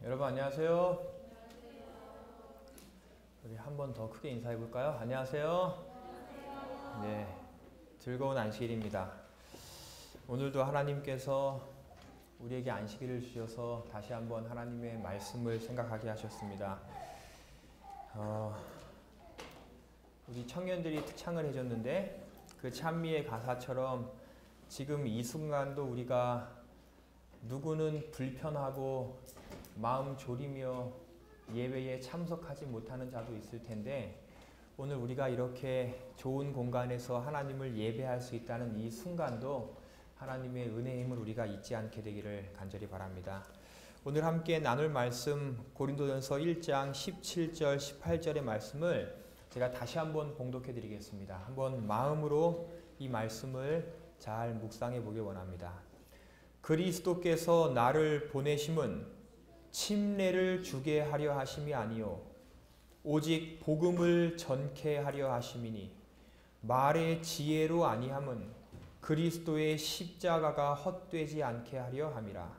여러분 안녕하세요. 우리 한 번 더 크게 인사해 볼까요? 안녕하세요. 네, 즐거운 안식일입니다. 오늘도 하나님께서 우리에게 안식일을 주셔서 다시 한번 하나님의 말씀을 생각하게 하셨습니다. 우리 청년들이 특창을 해줬는데 그 찬미의 가사처럼 지금 이 순간도 우리가 누구는 불편하고 마음 졸이며 예배에 참석하지 못하는 자도 있을 텐데 오늘 우리가 이렇게 좋은 공간에서 하나님을 예배할 수 있다는 이 순간도 하나님의 은혜의 힘을 우리가 잊지 않게 되기를 간절히 바랍니다. 오늘 함께 나눌 말씀 고린도전서 1장 17절 18절의 말씀을 제가 다시 한번 봉독해 드리겠습니다. 한번 마음으로 이 말씀을 잘 묵상해 보길 원합니다. 그리스도께서 나를 보내심은 침례를 주게 하려 하심이 아니요 오직 복음을 전케 하려 하심이니 말의 지혜로 아니함은 그리스도의 십자가가 헛되지 않게 하려 함이라.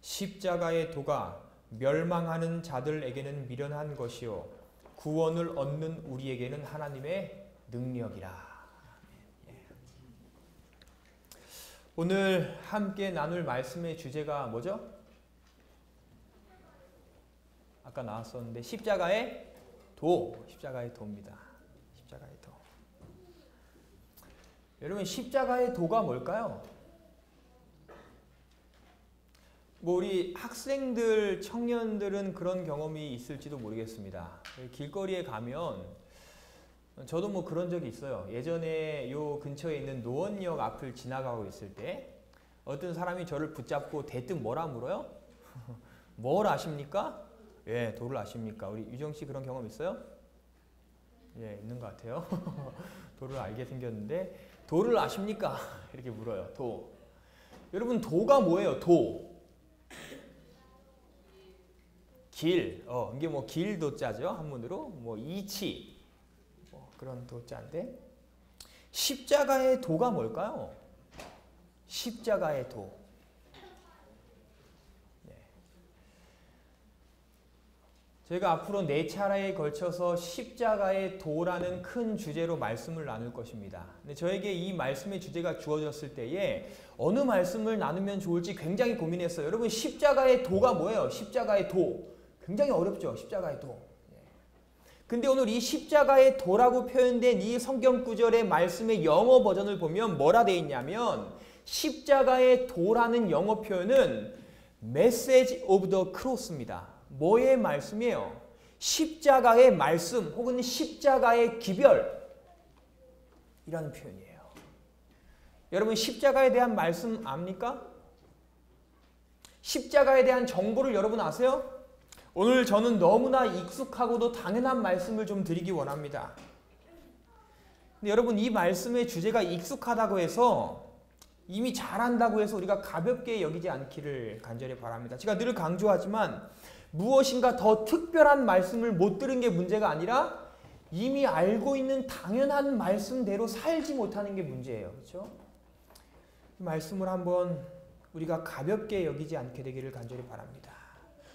십자가의 도가 멸망하는 자들에게는 미련한 것이요 구원을 얻는 우리에게는 하나님의 능력이라. 오늘 함께 나눌 말씀의 주제가 뭐죠? 아까 나왔었는데 십자가의 도, 십자가의 도입니다. 십자가의 도. 여러분 십자가의 도가 뭘까요? 우리 학생들, 청년들은 그런 경험이 있을지도 모르겠습니다. 길거리에 가면 저도 그런 적이 있어요. 예전에 요 근처에 있는 노원역 앞을 지나가고 있을 때 어떤 사람이 저를 붙잡고 대뜸 뭐라 물어요? 뭘 아십니까? 예, 도를 아십니까? 우리 유정씨 그런 경험 있어요? 예, 있는 것 같아요. 도를 알게 생겼는데 도를 아십니까? 이렇게 물어요. 도. 여러분 도가 뭐예요? 도. 길. 이게 길도자죠. 한문으로. 이치. 그런 도자인데 십자가의 도가 뭘까요? 십자가의 도. 저희가 앞으로 4차례에 걸쳐서 십자가의 도라는 큰 주제로 말씀을 나눌 것입니다. 근데 저에게 이 말씀의 주제가 주어졌을 때에 어느 말씀을 나누면 좋을지 굉장히 고민했어요. 여러분 십자가의 도가 뭐예요? 십자가의 도. 굉장히 어렵죠? 십자가의 도. 근데 오늘 이 십자가의 도라고 표현된 이 성경 구절의 말씀의 영어 버전을 보면 뭐라 돼 있냐면 십자가의 도라는 영어 표현은 Message of the Cross입니다. 뭐의 말씀이에요? 십자가의 말씀 혹은 십자가의 기별이라는 표현이에요. 여러분 십자가에 대한 말씀 압니까? 십자가에 대한 정보를 여러분 아세요? 오늘 저는 너무나 익숙하고도 당연한 말씀을 좀 드리기 원합니다. 근데 여러분 이 말씀의 주제가 익숙하다고 해서 이미 잘한다고 해서 우리가 가볍게 여기지 않기를 간절히 바랍니다. 제가 늘 강조하지만 무엇인가 더 특별한 말씀을 못 들은 게 문제가 아니라 이미 알고 있는 당연한 말씀대로 살지 못하는 게 문제예요. 그렇죠? 이 말씀을 한번 우리가 가볍게 여기지 않게 되기를 간절히 바랍니다.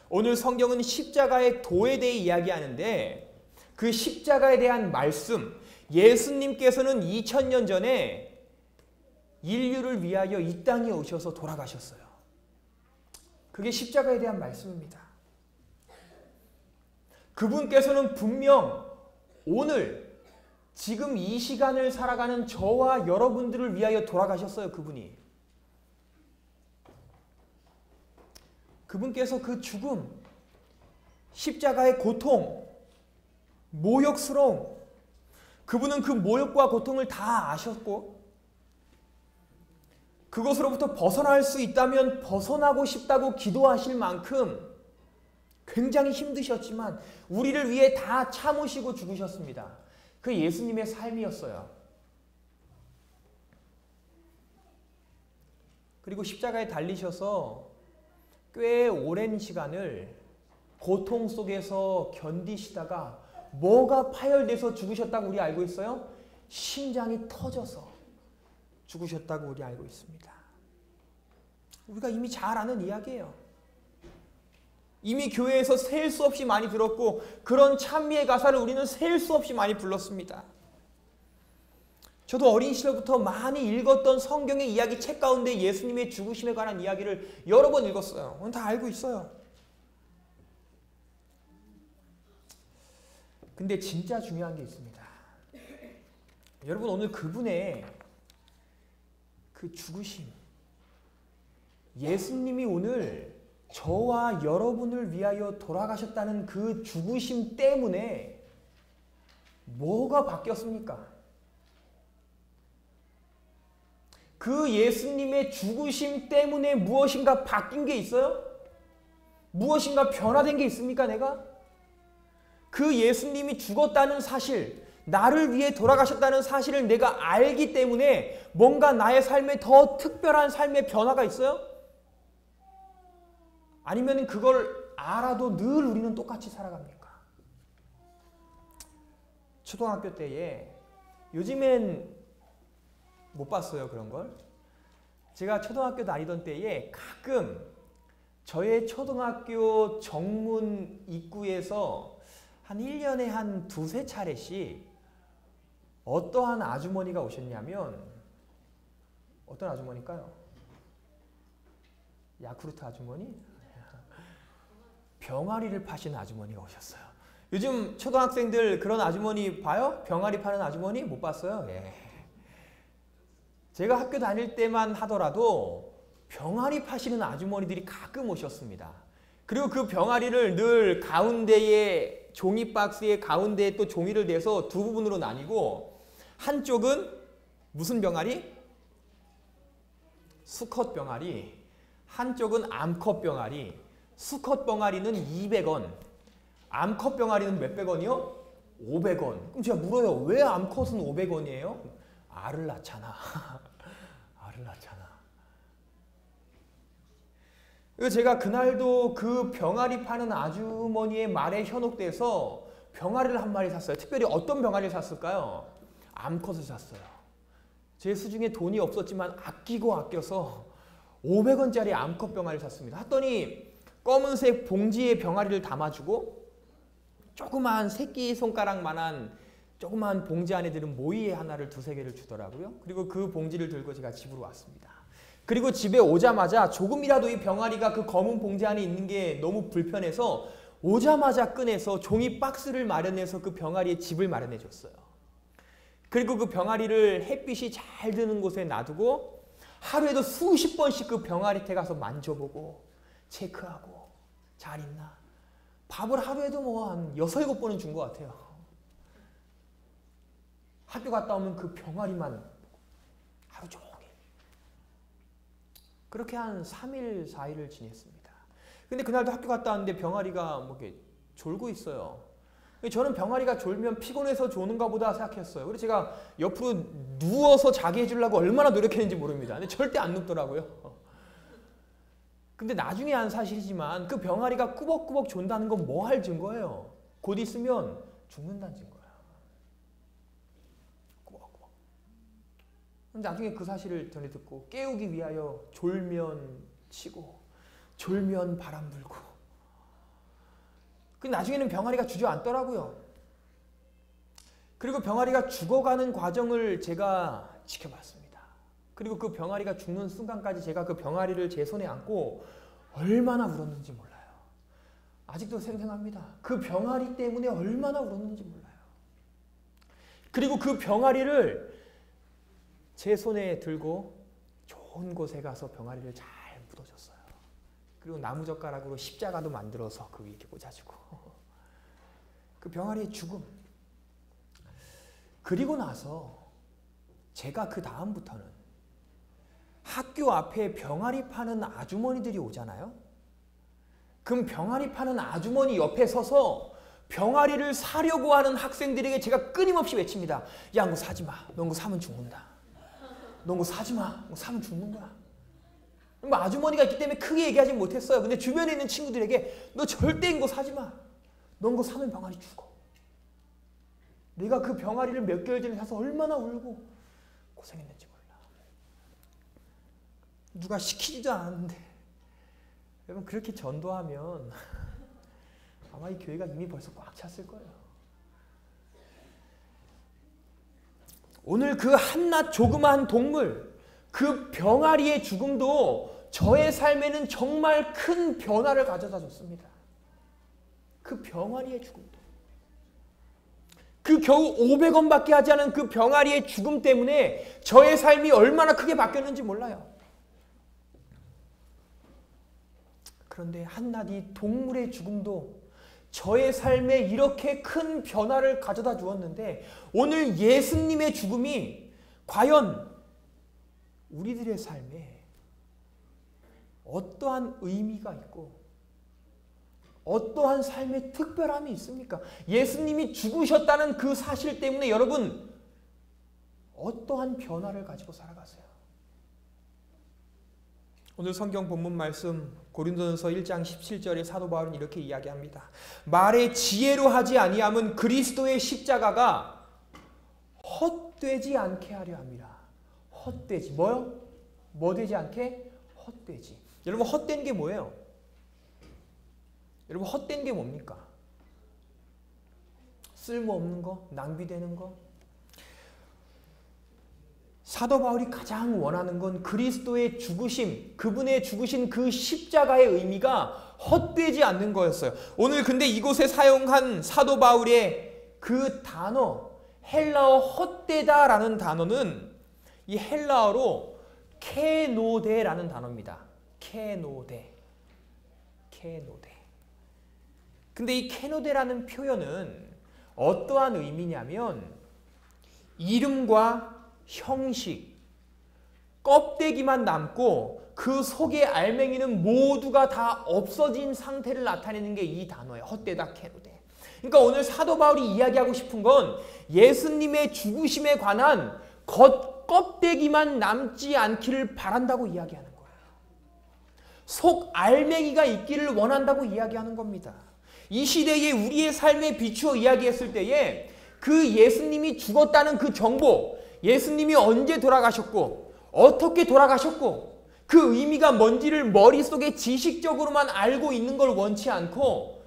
오늘 성경은 십자가의 도에 대해 이야기하는데 그 십자가에 대한 말씀, 예수님께서는 2000년 전에 인류를 위하여 이 땅에 오셔서 돌아가셨어요. 그게 십자가에 대한 말씀입니다. 그분께서는 분명 오늘 지금 이 시간을 살아가는 저와 여러분들을 위하여 돌아가셨어요. 그분이. 그분께서 그 죽음, 십자가의 고통, 모욕스러움, 그분은 그 모욕과 고통을 다 아셨고 그것으로부터 벗어날 수 있다면 벗어나고 싶다고 기도하실 만큼 굉장히 힘드셨지만 우리를 위해 다 참으시고 죽으셨습니다. 그 예수님의 삶이었어요. 그리고 십자가에 달리셔서 꽤 오랜 시간을 고통 속에서 견디시다가 뭐가 파열돼서 죽으셨다고 우리 알고 있어요? 심장이 터져서 죽으셨다고 우리 알고 있습니다. 우리가 이미 잘 아는 이야기예요. 이미 교회에서 셀 수 없이 많이 들었고 그런 찬미의 가사를 우리는 셀 수 없이 많이 불렀습니다. 저도 어린 시절부터 많이 읽었던 성경의 이야기 책 가운데 예수님의 죽으심에 관한 이야기를 여러 번 읽었어요. 그건 다 알고 있어요. 근데 진짜 중요한 게 있습니다. 여러분, 오늘 그분의 그 죽으심, 예수님이 오늘 저와 여러분을 위하여 돌아가셨다는 그 죽으심 때문에 뭐가 바뀌었습니까? 그 예수님의 죽으심 때문에 무엇인가 바뀐 게 있어요? 무엇인가 변화된 게 있습니까, 내가? 그 예수님이 죽었다는 사실, 나를 위해 돌아가셨다는 사실을 내가 알기 때문에 뭔가 나의 삶에 더 특별한 삶의 변화가 있어요? 아니면 그걸 알아도 늘 우리는 똑같이 살아갑니까? 초등학교 때에, 요즘엔 못 봤어요, 그런 걸. 제가 초등학교 다니던 때에 가끔 저의 초등학교 정문 입구에서 한 1년에 한 두세 차례씩 어떠한 아주머니가 오셨냐면, 어떤 아주머니일까요? 야쿠르트 아주머니? 병아리를 파시는 아주머니가 오셨어요. 요즘 초등학생들 그런 아주머니 봐요? 병아리 파는 아주머니? 못 봤어요? 예. 제가 학교 다닐 때만 하더라도 병아리 파시는 아주머니들이 가끔 오셨습니다. 그리고 그 병아리를 늘 가운데에 종이박스의 가운데에 또 종이를 대서 두 부분으로 나뉘고, 한쪽은 무슨 병아리? 수컷 병아리. 한쪽은 암컷 병아리. 수컷 병아리는 200원. 암컷 병아리는 몇백 원이요? 500원. 그럼 제가 물어요. 왜 암컷은 500원이에요? 알을 낳잖아. 알을 낳잖아. 그래서 제가 그날도 그 병아리 파는 아주머니의 말에 현혹돼서 병아리를 한 마리 샀어요. 특별히 어떤 병아리를 샀을까요? 암컷을 샀어요. 제 수중에 돈이 없었지만 아끼고 아껴서 500원짜리 암컷 병아리를 샀습니다. 했더니 검은색 봉지에 병아리를 담아주고 조그만 새끼 손가락만한 조그만 봉지 안에 들은 모이 하나를 두세 개를 주더라고요. 그리고 그 봉지를 들고 제가 집으로 왔습니다. 그리고 집에 오자마자 조금이라도 이 병아리가 그 검은 봉지 안에 있는 게 너무 불편해서 오자마자 꺼내서 종이 박스를 마련해서 그 병아리의 집을 마련해 줬어요. 그리고 그 병아리를 햇빛이 잘 드는 곳에 놔두고 하루에도 수십 번씩 그 병아리한테 가서 만져보고 체크하고 잘 있나. 밥을 하루에도 뭐 한 6, 7번은 준 것 같아요. 학교 갔다 오면 그 병아리만 하루 종일. 그렇게 한 3일, 4일을 지냈습니다. 근데 그날도 학교 갔다 왔는데 병아리가 뭐 이렇게 졸고 있어요. 저는 병아리가 졸면 피곤해서 조는가 보다 생각했어요. 그래서 제가 옆으로 누워서 자게 해주려고 얼마나 노력했는지 모릅니다. 근데 절대 안 눕더라고요. 근데 나중에 한 사실이지만 그 병아리가 꾸벅꾸벅 존다는 건 뭐 할 증거예요? 곧 있으면 죽는다는 증거예요. 꾸벅꾸벅. 나중에 그 사실을 전해 듣고 깨우기 위하여 졸면 치고 졸면 바람 불고. 그 나중에는 병아리가 주저앉더라고요. 그리고 병아리가 죽어가는 과정을 제가 지켜봤습니다. 그리고 그 병아리가 죽는 순간까지 제가 그 병아리를 제 손에 안고 얼마나 울었는지 몰라요. 아직도 생생합니다. 그 병아리 때문에 얼마나 울었는지 몰라요. 그리고 그 병아리를 제 손에 들고 좋은 곳에 가서 병아리를 잘 묻어줬어요. 그리고 나무젓가락으로 십자가도 만들어서 그 위에 꽂아주고. 그 병아리의 죽음. 그리고 나서 제가 그 다음부터는 학교 앞에 병아리 파는 아주머니들이 오잖아요. 그럼 병아리 파는 아주머니 옆에 서서 병아리를 사려고 하는 학생들에게 제가 끊임없이 외칩니다. 야, 너 사지 마. 너 그거 사면 죽는다. 너 그거 사지 마. 너 사면 죽는 거야. 뭐 아주머니가 있기 때문에 크게 얘기하지 못했어요. 근데 주변에 있는 친구들에게 너 절대 이거 사지 마. 너 그거 사면 병아리 죽어. 내가 그 병아리를 몇 개월 전에 사서 얼마나 울고 고생했는지 몰라. 누가 시키지도 않았는데. 여러분, 그렇게 전도하면 아마 이 교회가 이미 벌써 꽉 찼을 거예요. 오늘 그 한낱 조그마한 동물, 그 병아리의 죽음도 저의 삶에는 정말 큰 변화를 가져다 줬습니다. 그 병아리의 죽음도. 그 겨우 500원밖에 하지 않은 그 병아리의 죽음 때문에 저의 삶이 얼마나 크게 바뀌었는지 몰라요. 그런데 한낱 이 동물의 죽음도 저의 삶에 이렇게 큰 변화를 가져다 주었는데 오늘 예수님의 죽음이 과연 우리들의 삶에 어떠한 의미가 있고 어떠한 삶의 특별함이 있습니까? 예수님이 죽으셨다는 그 사실 때문에 여러분 어떠한 변화를 가지고 살아가세요? 오늘 성경 본문 말씀 고린도전서 1장 17절에 사도 바울은 이렇게 이야기합니다. 말의 지혜로 하지 아니함은 그리스도의 십자가가 헛되지 않게 하려 함이라. 헛되지. 뭐요? 뭐 되지 않게? 헛되지. 여러분 헛된 게 뭐예요? 여러분 헛된 게 뭡니까? 쓸모없는 거? 낭비되는 거? 사도 바울이 가장 원하는 건 그리스도의 죽으심, 그분의 죽으신 그 십자가의 의미가 헛되지 않는 거였어요. 오늘 근데 이곳에 사용한 사도 바울의 그 단어, 헬라어 헛되다라는 단어는 이 헬라어로 케노데라는 단어입니다. 케노데. 근데 이 케노데라는 표현은 어떠한 의미냐면 이름과 형식, 껍데기만 남고 그 속의 알맹이는 모두가 다 없어진 상태를 나타내는 게 이 단어예요. 헛되다, 케노데. 그러니까 오늘 사도 바울이 이야기하고 싶은 건 예수님의 죽으심에 관한 껍데기만 남지 않기를 바란다고 이야기하는 거예요. 속 알맹이가 있기를 원한다고 이야기하는 겁니다. 이 시대에 우리의 삶에 비추어 이야기했을 때에 그 예수님이 죽었다는 그 정보, 예수님이 언제 돌아가셨고 어떻게 돌아가셨고 그 의미가 뭔지를 머릿속에 지식적으로만 알고 있는 걸 원치 않고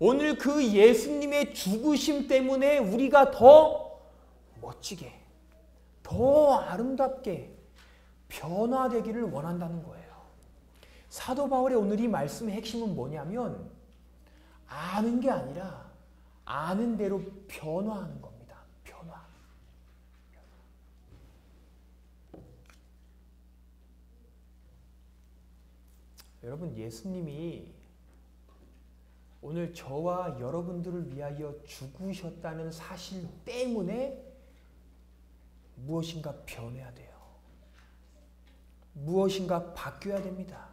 오늘 그 예수님의 죽으심 때문에 우리가 더 멋지게, 더 아름답게 변화되기를 원한다는 거예요. 사도 바울의 오늘 이 말씀의 핵심은 뭐냐면 아는 게 아니라 아는 대로 변화하는 겁니다. 변화. 여러분 예수님이 오늘 저와 여러분들을 위하여 죽으셨다는 사실 때문에 무엇인가 변해야 돼요. 무엇인가 바뀌어야 됩니다.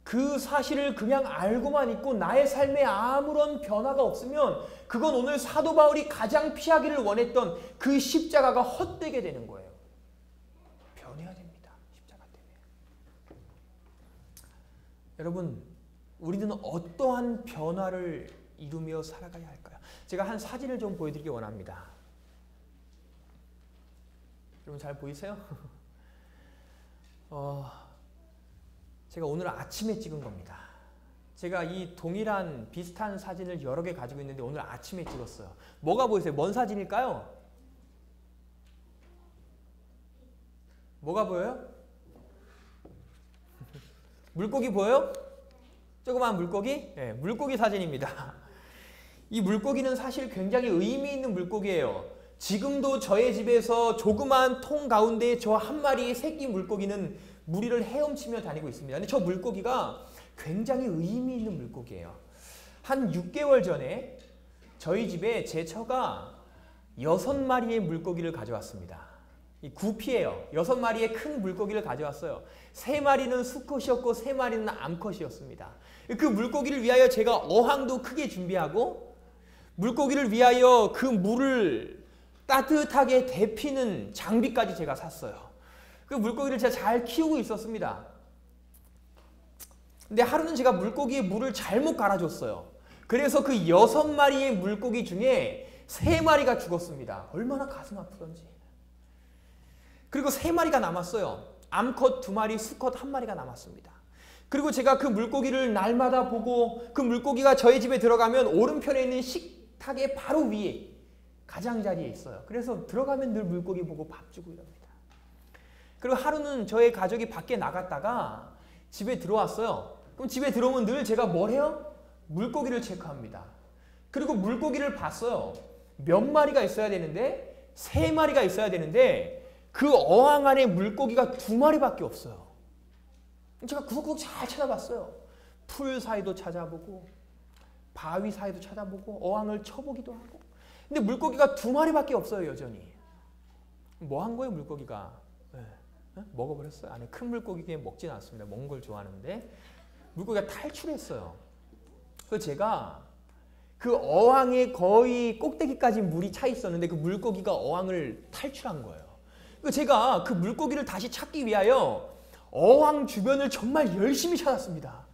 그 사실을 그냥 알고만 있고 나의 삶에 아무런 변화가 없으면 그건 오늘 사도 바울이 가장 피하기를 원했던 그 십자가가 헛되게 되는 거예요. 변해야 됩니다. 십자가 때문에. 여러분, 우리는 어떠한 변화를 이루며 살아가야 할까요? 제가 한 사진을 좀 보여드리기 원합니다. 여러분 잘 보이세요? 제가 오늘 아침에 찍은 겁니다. 제가 이 동일한 비슷한 사진을 여러 개 가지고 있는데 오늘 아침에 찍었어요. 뭐가 보이세요? 뭔 사진일까요? 뭐가 보여요? 물고기 보여요? 조그마한 물고기? 네, 물고기 사진입니다. 이 물고기는 사실 굉장히 의미 있는 물고기예요. 지금도 저의 집에서 조그마한 통 가운데 저 한 마리의 새끼 물고기는 무리를 헤엄치며 다니고 있습니다. 근데 저 물고기가 굉장히 의미 있는 물고기예요. 한 6개월 전에 저희 집에 제 처가 6마리의 물고기를 가져왔습니다. 이 구피예요. 6마리의 큰 물고기를 가져왔어요. 3마리는 수컷이었고 3마리는 암컷이었습니다. 그 물고기를 위하여 제가 어항도 크게 준비하고 물고기를 위하여 그 물을 따뜻하게 데피는 장비까지 제가 샀어요. 그 물고기를 제가 잘 키우고 있었습니다. 근데 하루는 제가 물고기에 물을 잘못 갈아줬어요. 그래서 그 6마리의 물고기 중에 3마리가 죽었습니다. 얼마나 가슴 아프던지. 그리고 3마리가 남았어요. 암컷 2마리, 수컷 1마리가 남았습니다. 그리고 제가 그 물고기를 날마다 보고 그 물고기가 저희 집에 들어가면 오른편에 있는 식탁의 바로 위에 가장자리에 있어요. 그래서 들어가면 늘 물고기 보고 밥 주고 이럽니다. 그리고 하루는 저희 가족이 밖에 나갔다가 집에 들어왔어요. 그럼 집에 들어오면 늘 제가 뭘 해요? 물고기를 체크합니다. 그리고 물고기를 봤어요. 몇 마리가 있어야 되는데 3마리가 있어야 되는데 그 어항 안에 물고기가 2마리밖에 없어요. 제가 구석구석 잘 찾아봤어요. 풀 사이도 찾아보고 바위 사이도 찾아보고 어항을 쳐보기도 하고. 근데 물고기가 2마리밖에 없어요. 여전히. 뭐 한 거예요 물고기가? 네. 먹어버렸어요. 아니 큰 물고기 그냥 먹지는 않습니다. 먹는 걸 좋아하는데 물고기가 탈출했어요. 그래서 제가 그 어항에 거의 꼭대기까지 물이 차 있었는데 그 물고기가 어항을 탈출한 거예요. 그래서 제가 그 물고기를 다시 찾기 위하여 어항 주변을 정말 열심히 찾았습니다.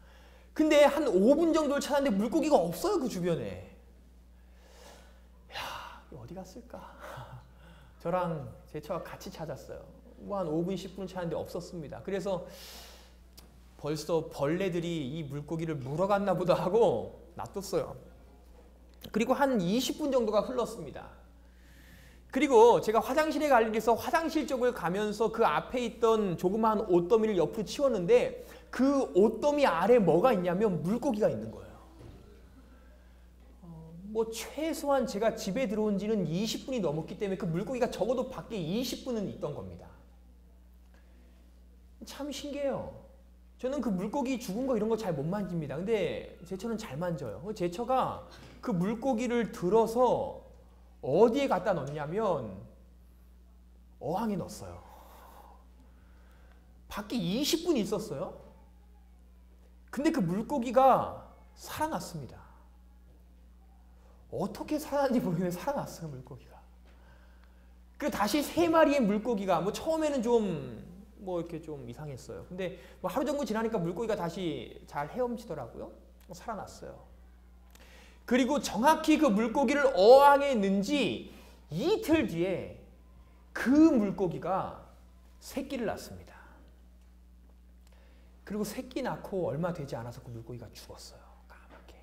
근데 한 5분 정도를 찾았는데 물고기가 없어요. 그 주변에. 야, 어디 갔을까? 저랑 제 처가 같이 찾았어요. 뭐 한 5분 10분 찾았는데 없었습니다. 그래서 벌써 벌레들이 이 물고기를 물어갔나 보다 하고 놔뒀어요. 그리고 한 20분 정도가 흘렀습니다. 그리고 제가 화장실에 가기 위해서 화장실 쪽을 가면서 그 앞에 있던 조그마한 옷더미를 옆으로 치웠는데 그 옷더미 아래 뭐가 있냐면 물고기가 있는 거예요. 뭐 최소한 제가 집에 들어온 지는 20분이 넘었기 때문에 그 물고기가 적어도 밖에 20분은 있던 겁니다. 참 신기해요. 저는 그 물고기 죽은 거 이런 거 잘 못 만집니다. 근데 제 처는 잘 만져요. 제 처가 그 물고기를 들어서 어디에 갖다 넣냐면 어항에 넣었어요. 밖에 20분이 있었어요. 근데 그 물고기가 살아났습니다. 어떻게 살아났는지 모르겠는데 살아났어요. 물고기가. 그리고 다시 3마리의 물고기가 뭐 처음에는 좀 뭐 이렇게 좀 이상했어요. 근데 뭐 하루 정도 지나니까 물고기가 다시 잘 헤엄치더라고요. 살아났어요. 그리고 정확히 그 물고기를 어항에 넣은 지 이틀 뒤에 그 물고기가 새끼를 낳습니다. 그리고 새끼 낳고 얼마 되지 않아서 그 물고기가 죽었어요. 까맣게.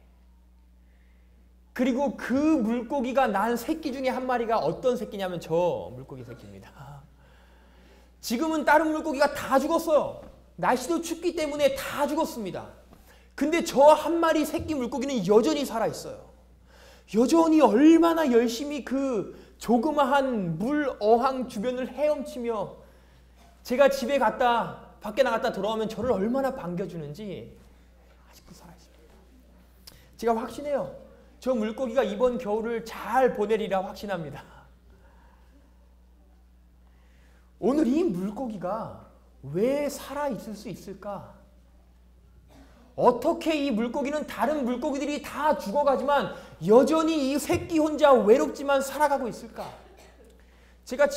그리고 그 물고기가 낳은 새끼 중에 한 마리가 어떤 새끼냐면 저 물고기 새끼입니다. 지금은 다른 물고기가 다 죽었어요. 날씨도 춥기 때문에 다 죽었습니다. 근데 저 한 마리 새끼 물고기는 여전히 살아있어요. 여전히 얼마나 열심히 그 조그마한 물 어항 주변을 헤엄치며 제가 집에 갔다 밖에 나갔다 돌아오면 저를 얼마나 반겨주는지 아직도 살아있습니다. 제가 확신해요. 저 물고기가 이번 겨울을 잘 보내리라 확신합니다. 오늘 이 물고기가 왜 살아있을 수 있을까? 어떻게 이 물고기는 다른 물고기들이 다 죽어가지만 여전히 이 새끼 혼자 외롭지만 살아가고 있을까? 제가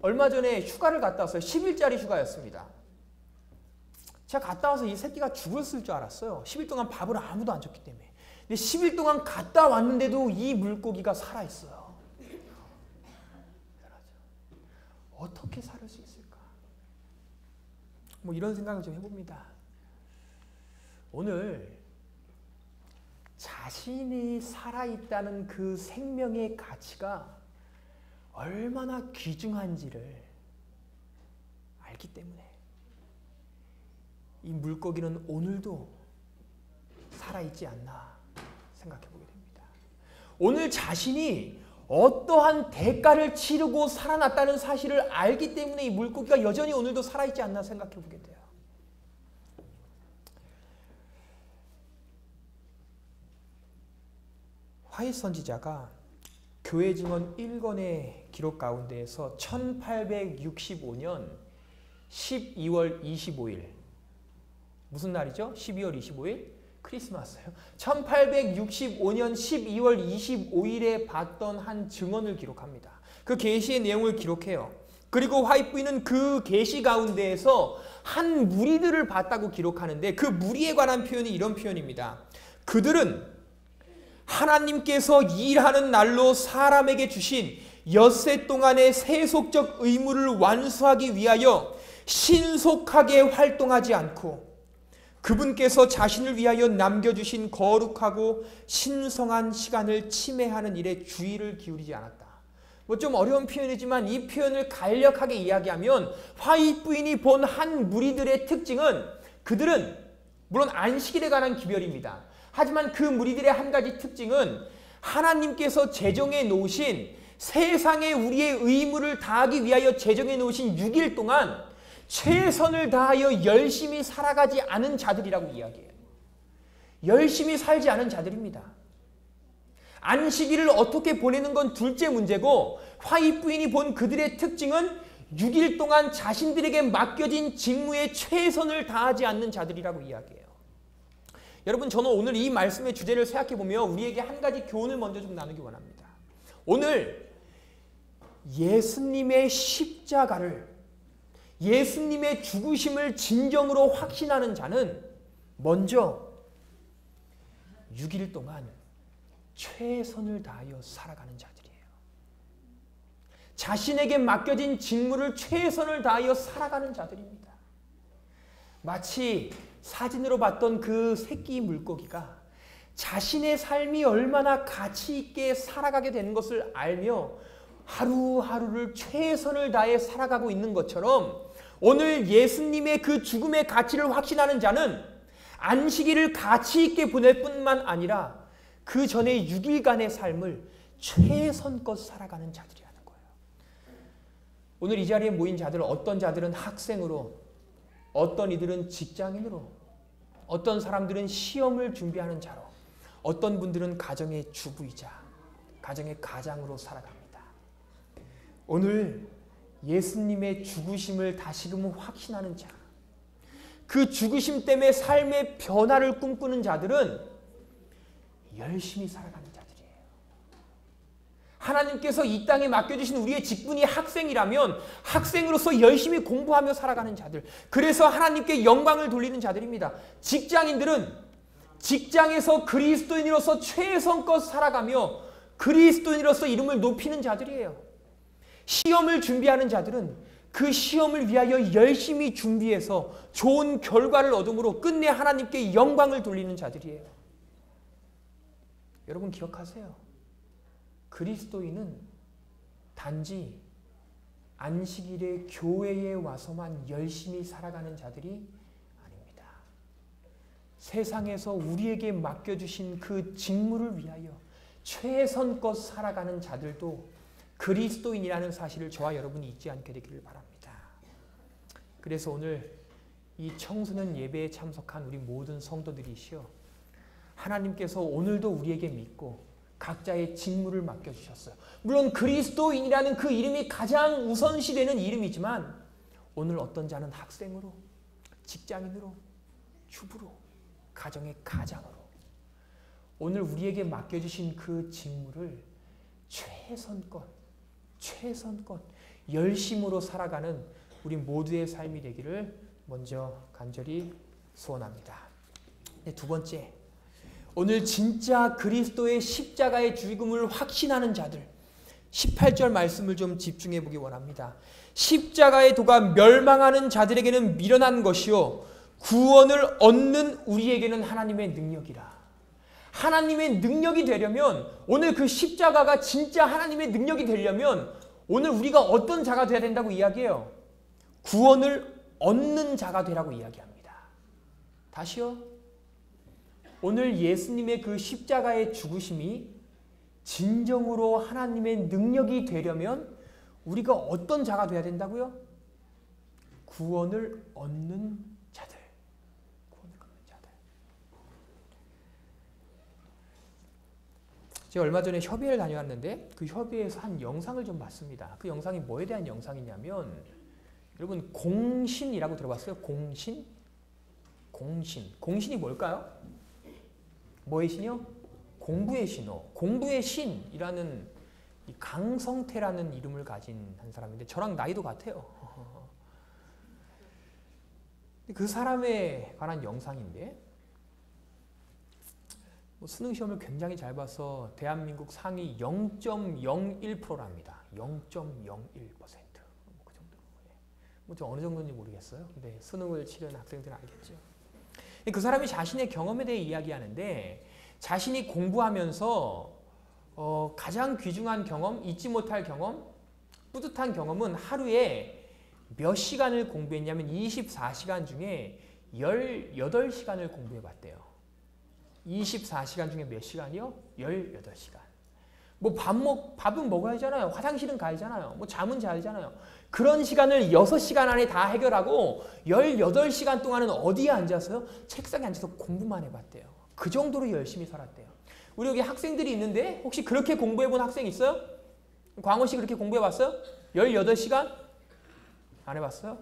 얼마 전에 휴가를 갔다 왔어요. 10일짜리 휴가였습니다. 제가 갔다 와서 이 새끼가 죽었을 줄 알았어요. 10일 동안 밥을 아무도 안 줬기 때문에. 근데 10일 동안 갔다 왔는데도 이 물고기가 살아있어요. 어떻게 살 수 있을까? 뭐 이런 생각을 좀 해봅니다. 오늘 자신이 살아있다는 그 생명의 가치가 얼마나 귀중한지를 알기 때문에 이 물고기는 오늘도 살아있지 않나 생각해보게 됩니다. 오늘 자신이 어떠한 대가를 치르고 살아났다는 사실을 알기 때문에 이 물고기가 여전히 오늘도 살아있지 않나 생각해보게 돼요. 화이트 선지자가 교회 증언 1권의 기록 가운데에서 1865년 12월 25일 무슨 날이죠? 12월 25일? 크리스마스예요. 1865년 12월 25일에 봤던 한 증언을 기록합니다. 그 계시의 내용을 기록해요. 그리고 화이트 부인은 그 계시 가운데에서 한 무리들을 봤다고 기록하는데 그 무리에 관한 표현이 이런 표현입니다. 그들은 하나님께서 일하는 날로 사람에게 주신 엿새 동안의 세속적 의무를 완수하기 위하여 신속하게 활동하지 않고 그분께서 자신을 위하여 남겨주신 거룩하고 신성한 시간을 침해하는 일에 주의를 기울이지 않았다. 뭐 좀 어려운 표현이지만 이 표현을 간략하게 이야기하면 화이트 부인이 본 한 무리들의 특징은 그들은 물론 안식일에 관한 기별입니다. 하지만 그 무리들의 한 가지 특징은 하나님께서 제정해 놓으신 세상에 우리의 의무를 다하기 위하여 제정해 놓으신 6일 동안 최선을 다하여 열심히 살아가지 않은 자들이라고 이야기해요. 열심히 살지 않은 자들입니다. 안식일을 어떻게 보내는 건 둘째 문제고 화이트 부인이 본 그들의 특징은 6일 동안 자신들에게 맡겨진 직무에 최선을 다하지 않는 자들이라고 이야기해요. 여러분, 저는 오늘 이 말씀의 주제를 생각해보며 우리에게 한 가지 교훈을 먼저 좀 나누기 원합니다. 오늘 예수님의 십자가를, 예수님의 죽으심을 진정으로 확신하는 자는 먼저 6일 동안 최선을 다하여 살아가는 자들이에요. 자신에게 맡겨진 직무를 최선을 다하여 살아가는 자들입니다. 마치 사진으로 봤던 그 새끼 물고기가 자신의 삶이 얼마나 가치 있게 살아가게 되는 것을 알며 하루하루를 최선을 다해 살아가고 있는 것처럼 오늘 예수님의 그 죽음의 가치를 확신하는 자는 안식일을 가치 있게 보낼 뿐만 아니라 그 전에 6일간의 삶을 최선껏 살아가는 자들이라는 거예요. 오늘 이 자리에 모인 자들, 어떤 자들은 학생으로, 어떤 이들은 직장인으로, 어떤 사람들은 시험을 준비하는 자로, 어떤 분들은 가정의 주부이자 가정의 가장으로 살아갑니다. 오늘 예수님의 죽으심을 다시금 확신하는 자, 그 죽으심 때문에 삶의 변화를 꿈꾸는 자들은 열심히 살아가는 자들이에요. 하나님께서 이 땅에 맡겨주신 우리의 직분이 학생이라면 학생으로서 열심히 공부하며 살아가는 자들, 그래서 하나님께 영광을 돌리는 자들입니다. 직장인들은 직장에서 그리스도인으로서 최선껏 살아가며 그리스도인으로서 이름을 높이는 자들이에요. 시험을 준비하는 자들은 그 시험을 위하여 열심히 준비해서 좋은 결과를 얻음으로 끝내 하나님께 영광을 돌리는 자들이에요. 여러분 기억하세요. 그리스도인은 단지 안식일에 교회에 와서만 열심히 살아가는 자들이 아닙니다. 세상에서 우리에게 맡겨주신 그 직무를 위하여 최선껏 살아가는 자들도 그리스도인이라는 사실을 저와 여러분이 잊지 않게 되기를 바랍니다. 그래서 오늘 이 청소년 예배에 참석한 우리 모든 성도들이시여, 하나님께서 오늘도 우리에게 믿고 각자의 직무를 맡겨주셨어요. 물론 그리스도인이라는 그 이름이 가장 우선시되는 이름이지만 오늘 어떤 자는 학생으로, 직장인으로, 주부로, 가정의 가장으로 오늘 우리에게 맡겨주신 그 직무를 최선껏 열심으로 살아가는 우리 모두의 삶이 되기를 먼저 간절히 소원합니다. 두 번째, 오늘 진짜 그리스도의 십자가의 죽음을 확신하는 자들, 18절 말씀을 좀 집중해 보기 원합니다. 십자가의 도가 멸망하는 자들에게는 미련한 것이요 구원을 얻는 우리에게는 하나님의 능력이라. 하나님의 능력이 되려면, 오늘 그 십자가가 진짜 하나님의 능력이 되려면 오늘 우리가 어떤 자가 되어야 된다고 이야기해요? 구원을 얻는 자가 되라고 이야기합니다. 다시요. 오늘 예수님의 그 십자가의 죽으심이 진정으로 하나님의 능력이 되려면 우리가 어떤 자가 되어야 된다고요? 구원을 얻는 자들. 제가 얼마 전에 협의회를 다녀왔는데 그 협의회에서 한 영상을 좀 봤습니다. 그 영상이 뭐에 대한 영상이냐면, 여러분 공신이라고 들어봤어요? 공신? 공신이 뭘까요? 뭐의 신이요? 공부의 신호. 공부의 신이라는 이 강성태라는 이름을 가진 한 사람인데 저랑 나이도 같아요. 그 사람에 관한 영상인데, 수능 시험을 굉장히 잘 봐서 대한민국 상위 0.01%랍니다. 0.01%. 그 정도. 좀 어느 정도인지 모르겠어요. 근데 수능을 치른 학생들은 알겠죠. 그 사람이 자신의 경험에 대해 이야기하는데 자신이 공부하면서 가장 귀중한 경험, 잊지 못할 경험, 뿌듯한 경험은 하루에 몇 시간을 공부했냐면 24시간 중에 18시간을 공부해봤대요. 24시간 중에 몇 시간이요? 18시간. 뭐 밥은 먹어야 하잖아요. 화장실은 가야잖아요. 뭐 잠은 자야잖아요. 그런 시간을 6시간 안에 다 해결하고 18시간 동안은 어디에 앉아서요? 책상에 앉아서 공부만 해봤대요. 그 정도로 열심히 살았대요. 우리 여기 학생들이 있는데 혹시 그렇게 공부해본 학생 있어요? 광호 씨 그렇게 공부해봤어요? 18시간? 안 해봤어요?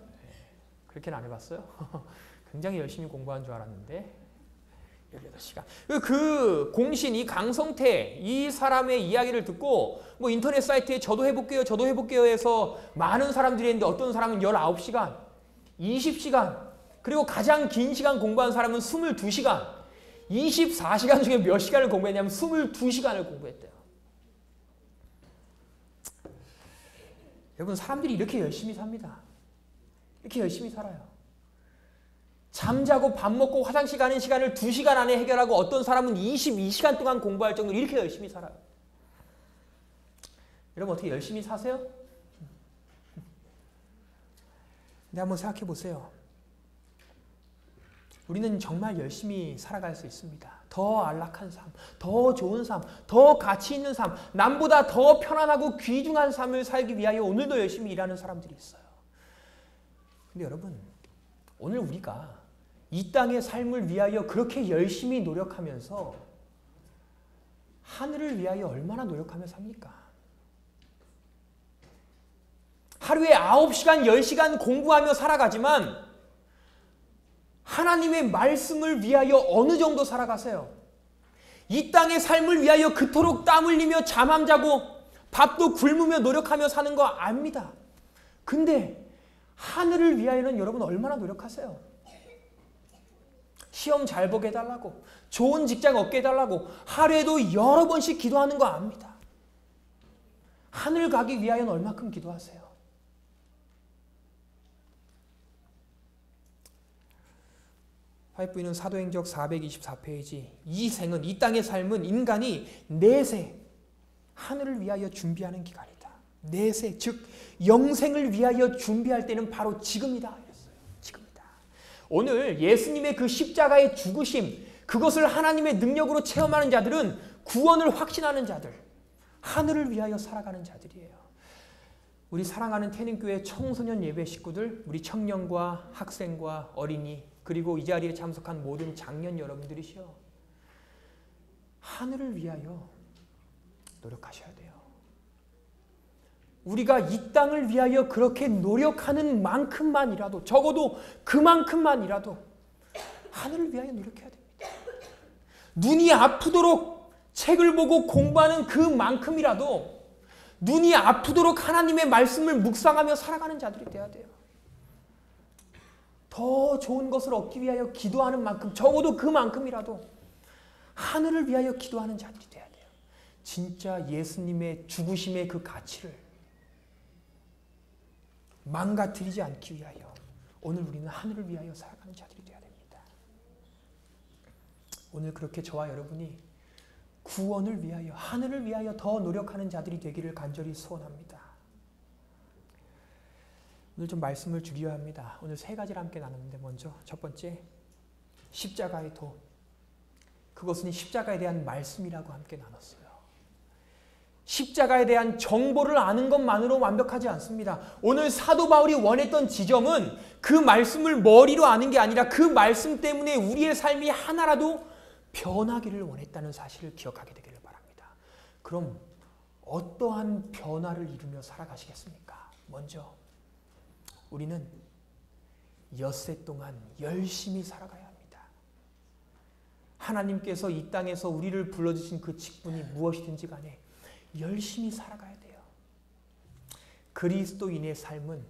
그렇게는 안 해봤어요? 굉장히 열심히 공부한 줄 알았는데 18시간. 그 공신이 강성태 이 사람의 이야기를 듣고 뭐 인터넷 사이트에 저도 해볼게요 해서 많은 사람들이 했는데 어떤 사람은 19시간, 20시간, 그리고 가장 긴 시간 공부한 사람은 22시간, 24시간 중에 몇 시간을 공부했냐면 22시간을 공부했대요. 여러분 사람들이 이렇게 열심히 삽니다. 이렇게 열심히 살아요. 잠자고 밥 먹고 화장실 가는 시간을 2시간 안에 해결하고 어떤 사람은 22시간 동안 공부할 정도로 이렇게 열심히 살아요. 여러분 어떻게 열심히 사세요? 근데 한번 생각해 보세요. 우리는 정말 열심히 살아갈 수 있습니다. 더 안락한 삶, 더 좋은 삶, 더 가치 있는 삶, 남보다 더 편안하고 귀중한 삶을 살기 위하여 오늘도 열심히 일하는 사람들이 있어요. 근데 여러분, 오늘 우리가 이 땅의 삶을 위하여 그렇게 열심히 노력하면서 하늘을 위하여 얼마나 노력하며 삽니까? 하루에 9시간, 10시간 공부하며 살아가지만 하나님의 말씀을 위하여 어느 정도 살아가세요? 이 땅의 삶을 위하여 그토록 땀 흘리며 잠 안 자고 밥도 굶으며 노력하며 사는 거 압니다. 근데 하늘을 위하여는 여러분 얼마나 노력하세요? 시험 잘 보게 해달라고, 좋은 직장 얻게 해달라고 하루에도 여러 번씩 기도하는 거 압니다. 하늘 가기 위하여는 얼마큼 기도하세요? 파이프는 사도행적 424페이지 이 생은, 이 땅의 삶은 인간이 내세 하늘을 위하여 준비하는 기간이다. 내세, 즉 영생을 위하여 준비할 때는 바로 지금이다. 오늘 예수님의 그 십자가의 죽으심, 그것을 하나님의 능력으로 체험하는 자들은 구원을 확신하는 자들, 하늘을 위하여 살아가는 자들이에요. 우리 사랑하는 태닝교회 청소년 예배 식구들, 우리 청년과 학생과 어린이, 그리고 이 자리에 참석한 모든 장년 여러분들이시여, 하늘을 위하여 노력하셔야 돼요. 우리가 이 땅을 위하여 그렇게 노력하는 만큼만이라도, 적어도 그만큼만이라도 하늘을 위하여 노력해야 됩니다. 눈이 아프도록 책을 보고 공부하는 그만큼이라도 눈이 아프도록 하나님의 말씀을 묵상하며 살아가는 자들이 돼야 돼요. 더 좋은 것을 얻기 위하여 기도하는 만큼, 적어도 그만큼이라도 하늘을 위하여 기도하는 자들이 돼야 돼요. 진짜 예수님의 죽으심의 그 가치를 망가뜨리지 않기 위하여 오늘 우리는 하늘을 위하여 살아가는 자들이 되어야 됩니다. 오늘 그렇게 저와 여러분이 구원을 위하여, 하늘을 위하여 더 노력하는 자들이 되기를 간절히 소원합니다. 오늘 좀 말씀을 줄여야 합니다. 오늘 3가지를 함께 나누는데, 먼저 첫 번째, 십자가의 도. 그것은 십자가에 대한 말씀이라고 함께 나눴어요. 십자가에 대한 정보를 아는 것만으로 완벽하지 않습니다. 오늘 사도 바울이 원했던 지점은 그 말씀을 머리로 아는 게 아니라 그 말씀 때문에 우리의 삶이 하나라도 변하기를 원했다는 사실을 기억하게 되기를 바랍니다. 그럼 어떠한 변화를 이루며 살아가시겠습니까? 먼저 우리는 엿새 동안 열심히 살아가야 합니다. 하나님께서 이 땅에서 우리를 불러주신 그 직분이 무엇이든지 간에 열심히 살아가야 돼요. 그리스도인의 삶은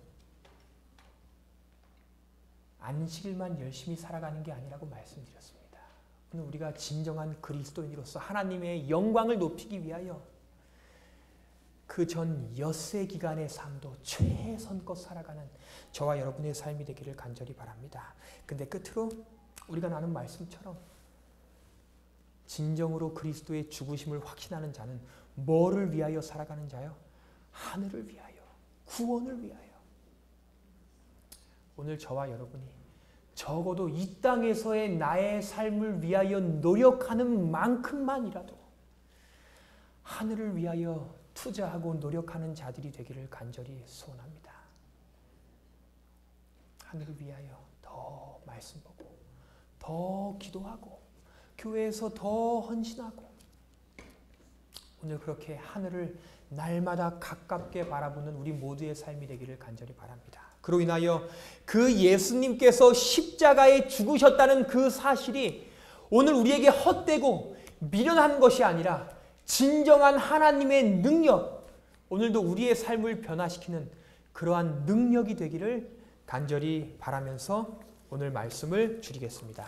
안식일만 열심히 살아가는 게 아니라고 말씀드렸습니다. 오늘 우리가 진정한 그리스도인으로서 하나님의 영광을 높이기 위하여 그 전 엿새 기간의 삶도 최선껏 살아가는 저와 여러분의 삶이 되기를 간절히 바랍니다. 근데 끝으로 우리가 나눈 말씀처럼 진정으로 그리스도의 죽으심을 확신하는 자는 뭐를 위하여 살아가는 자요? 하늘을 위하여, 구원을 위하여. 오늘 저와 여러분이 적어도 이 땅에서의 나의 삶을 위하여 노력하는 만큼만이라도 하늘을 위하여 투자하고 노력하는 자들이 되기를 간절히 소원합니다. 하늘을 위하여 더 말씀 보고, 더 기도하고, 교회에서 더 헌신하고, 오늘 그렇게 하늘을 날마다 가깝게 바라보는 우리 모두의 삶이 되기를 간절히 바랍니다. 그로 인하여 그 예수님께서 십자가에 죽으셨다는 그 사실이 오늘 우리에게 헛되고 미련한 것이 아니라 진정한 하나님의 능력, 오늘도 우리의 삶을 변화시키는 그러한 능력이 되기를 간절히 바라면서 오늘 말씀을 줄이겠습니다.